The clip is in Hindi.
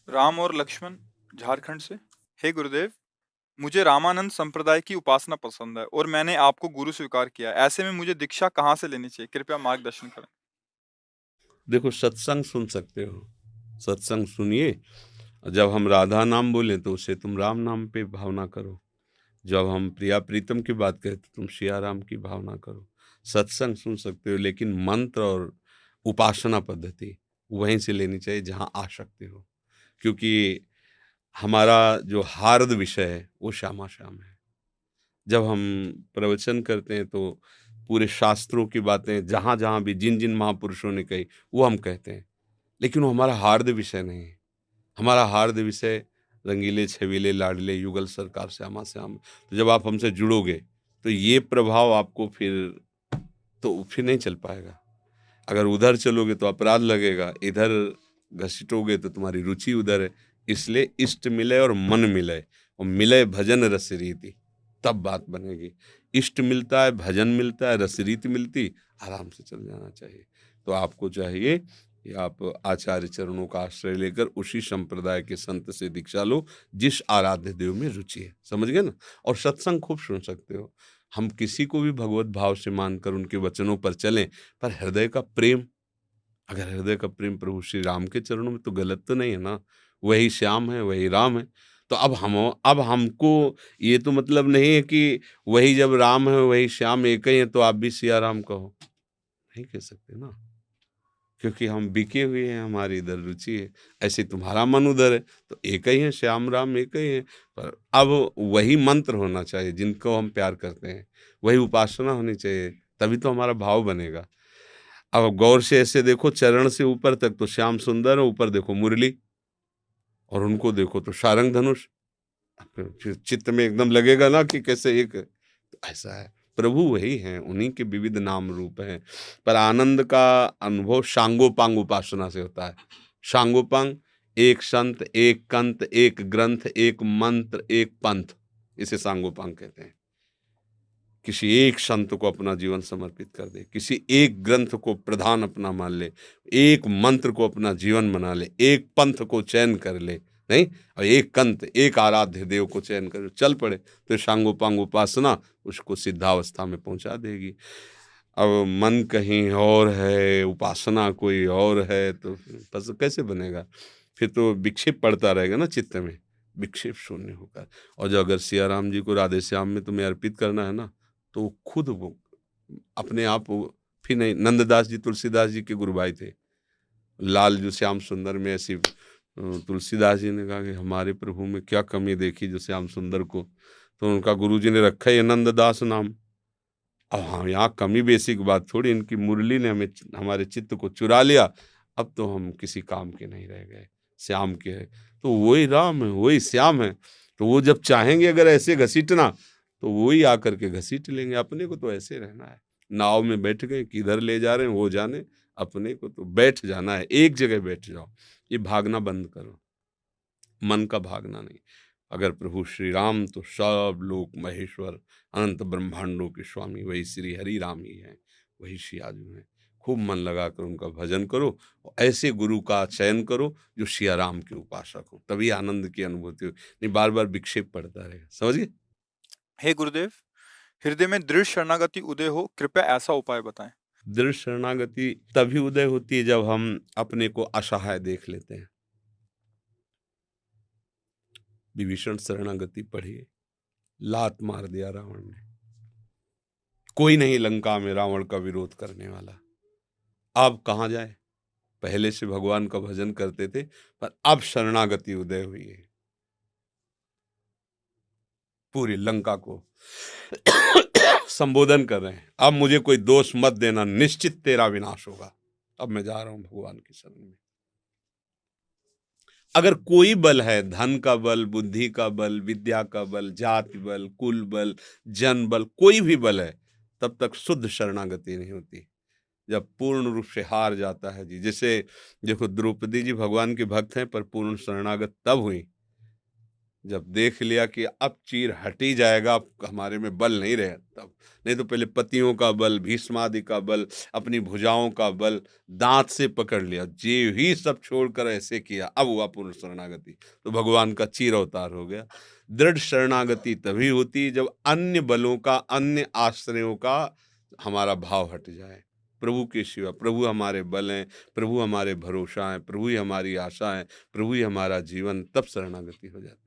राम और लक्ष्मण, झारखंड से। हे गुरुदेव, मुझे रामानंद संप्रदाय की उपासना पसंद है और मैंने आपको गुरु स्वीकार किया है। ऐसे में मुझे दीक्षा कहाँ से लेनी चाहिए? कृपया मार्गदर्शन करें। देखो, सत्संग सुन सकते हो, सत्संग सुनिए। जब हम राधा नाम बोले तो उसे तुम राम नाम पे भावना करो। जब हम प्रिया प्रीतम की बात करें तो तुम सिया राम की भावना करो। सत्संग सुन सकते हो, लेकिन मंत्र और उपासना पद्धति वहीं से लेनी चाहिए जहाँ आ सकते हो, क्योंकि हमारा जो हार्द विषय है वो श्यामा श्याम है। जब हम प्रवचन करते हैं तो पूरे शास्त्रों की बातें जहाँ जहाँ भी जिन जिन महापुरुषों ने कही वो हम कहते हैं, लेकिन वो हमारा हार्द विषय नहीं है। हमारा हार्द विषय रंगीले छबीले लाडले युगल सरकार श्यामा श्याम। तो जब आप हमसे जुड़ोगे तो ये प्रभाव आपको फिर नहीं चल पाएगा। अगर उधर चलोगे तो अपराध लगेगा, इधर घसीटोगे तो तुम्हारी रुचि उधर है। इसलिए इष्ट मिले और मन मिले, और मिले भजन रस रीति, तब बात बनेगी। इष्ट मिलता है, भजन मिलता है, रस रीति मिलती, आराम से चल जाना चाहिए। तो आपको चाहिए कि आप आचार्य चरणों का आश्रय लेकर उसी संप्रदाय के संत से दीक्षा लो जिस आराध्य देव में रुचि है। समझ गए ना? और सत्संग खूब सुन सकते हो। हम किसी को भी भगवत भाव से मानकर उनके वचनों पर चलें, पर हृदय का प्रेम, अगर हृदय का प्रेम प्रभु श्री राम के चरणों में, तो गलत तो नहीं है ना? वही श्याम है, वही राम है। तो अब हमको ये तो मतलब नहीं है कि वही जब राम है वही श्याम एक ही है तो आप भी सिया राम कहो, नहीं कह सकते ना, क्योंकि हम बिके हुए हैं, हमारी इधर रुचि है। ऐसे तुम्हारा मन उधर है, तो एक ही है, श्याम राम एक ही है। पर अब वही मंत्र होना चाहिए जिनको हम प्यार करते हैं, वही उपासना होनी चाहिए, तभी तो हमारा भाव बनेगा। अब गौर से ऐसे देखो, चरण से ऊपर तक तो श्याम सुंदर है, ऊपर देखो मुरली, और उनको देखो तो सारंग धनुष। फिर चित्त में एकदम लगेगा ना कि कैसे एक, तो ऐसा है। प्रभु वही हैं, उन्हीं के विविध नाम रूप हैं। पर आनंद का अनुभव सांगोपांग उपासना से होता है। सांगोपांग, एक संत, एक कंत, एक ग्रंथ, एक मंत्र, एक पंथ, इसे सांगोपांग कहते हैं। किसी एक संत को अपना जीवन समर्पित कर दे, किसी एक ग्रंथ को प्रधान अपना मान ले, एक मंत्र को अपना जीवन बना ले, एक पंथ को चयन कर ले, नहीं, और एक कंत, एक आराध्य देव को चयन कर चल पड़े, तो सांगोपांग उपासना उसको सिद्धावस्था में पहुंचा देगी। अब मन कहीं और है, उपासना कोई और है, तो बस कैसे बनेगा? फिर तो विक्षेप पड़ता रहेगा ना चित्त में, विक्षेप शून्य होकर। और जो अगर सिया राम जी को राधे श्याम में तुम्हें अर्पित करना है ना, तो खुद वो अपने आप फिर नहीं, नंददास जी तुलसीदास जी के गुरु भाई थे। लाल जो श्याम सुंदर में ऐसी तुलसीदास जी ने कहा कि हमारे प्रभु में क्या कमी देखी जो श्याम सुंदर को, तो उनका गुरु जी ने रखा है नंददास नाम। अब हाँ, यहाँ कमी बेसी की बात थोड़ी, इनकी मुरली ने हमें, हमारे चित्त को चुरा लिया। अब तो हम किसी काम के नहीं रह गए, श्याम के हैं। तो वही राम है, वही श्याम है। तो वो जब चाहेंगे अगर ऐसे घसीटना, तो वही आकर के घसीट लेंगे। अपने को तो ऐसे रहना है, नाव में बैठ गए, किधर ले जा रहे हैं वो जाने, अपने को तो बैठ जाना है, एक जगह बैठ जाओ। ये भागना बंद करो, मन का भागना नहीं। अगर प्रभु श्री राम तो सब लोक महेश्वर, अनंत ब्रह्मांडों के स्वामी वही श्री हरि राम ही हैं, वही सियाजू हैं। खूब मन लगाकर उनका भजन करो, और ऐसे गुरु का चयन करो जो सिया राम के उपासक हो, तभी आनंद की अनुभूति हो। नहीं बार बार विक्षेप पड़ता रहेगा। समझ गए? हे गुरुदेव, हृदय में दृढ़ शरणागति उदय हो, कृपया ऐसा उपाय बताएं। दृढ़ शरणागति तभी उदय होती है जब हम अपने को असहाय देख लेते हैं। विभीषण शरणागति पढ़िए, लात मार दिया रावण ने, कोई नहीं लंका में रावण का विरोध करने वाला। अब कहाँ जाए? पहले से भगवान का भजन करते थे, पर अब शरणागति उदय हुई है। पूरी लंका को संबोधन कर रहे हैं, अब मुझे कोई दोष मत देना, निश्चित तेरा विनाश होगा। अब मैं जा रहा हूं भगवान की शरण में। अगर कोई बल है, धन का बल, बुद्धि का बल, विद्या का बल, जाति बल, कुल बल, जन बल, कोई भी बल है, तब तक शुद्ध शरणागति नहीं होती। जब पूर्ण रूप से हार जाता है जी। जैसे देखो, द्रौपदी जी भगवान के भक्त हैं, पर पूर्ण शरणागत तब हुई जब देख लिया कि अब चीर हट ही जाएगा, अब हमारे में बल नहीं रहे, तब नहीं तो पहले पतियों का बल, भीष्मादि का बल, अपनी भुजाओं का बल, दांत से पकड़ लिया, जे ही सब छोड़कर ऐसे किया, अब हुआ पूर्ण शरणागति, तो भगवान का चीर अवतार हो गया। दृढ़ शरणागति तभी होती है जब अन्य बलों का, अन्य आश्रयों का हमारा भाव हट जाए। प्रभु के सिवा, प्रभु हमारे बल हैं, प्रभु हमारे भरोसा हैं, प्रभु ही हमारी आशा है, प्रभु ही हमारा जीवन, तब शरणागति हो जाती है।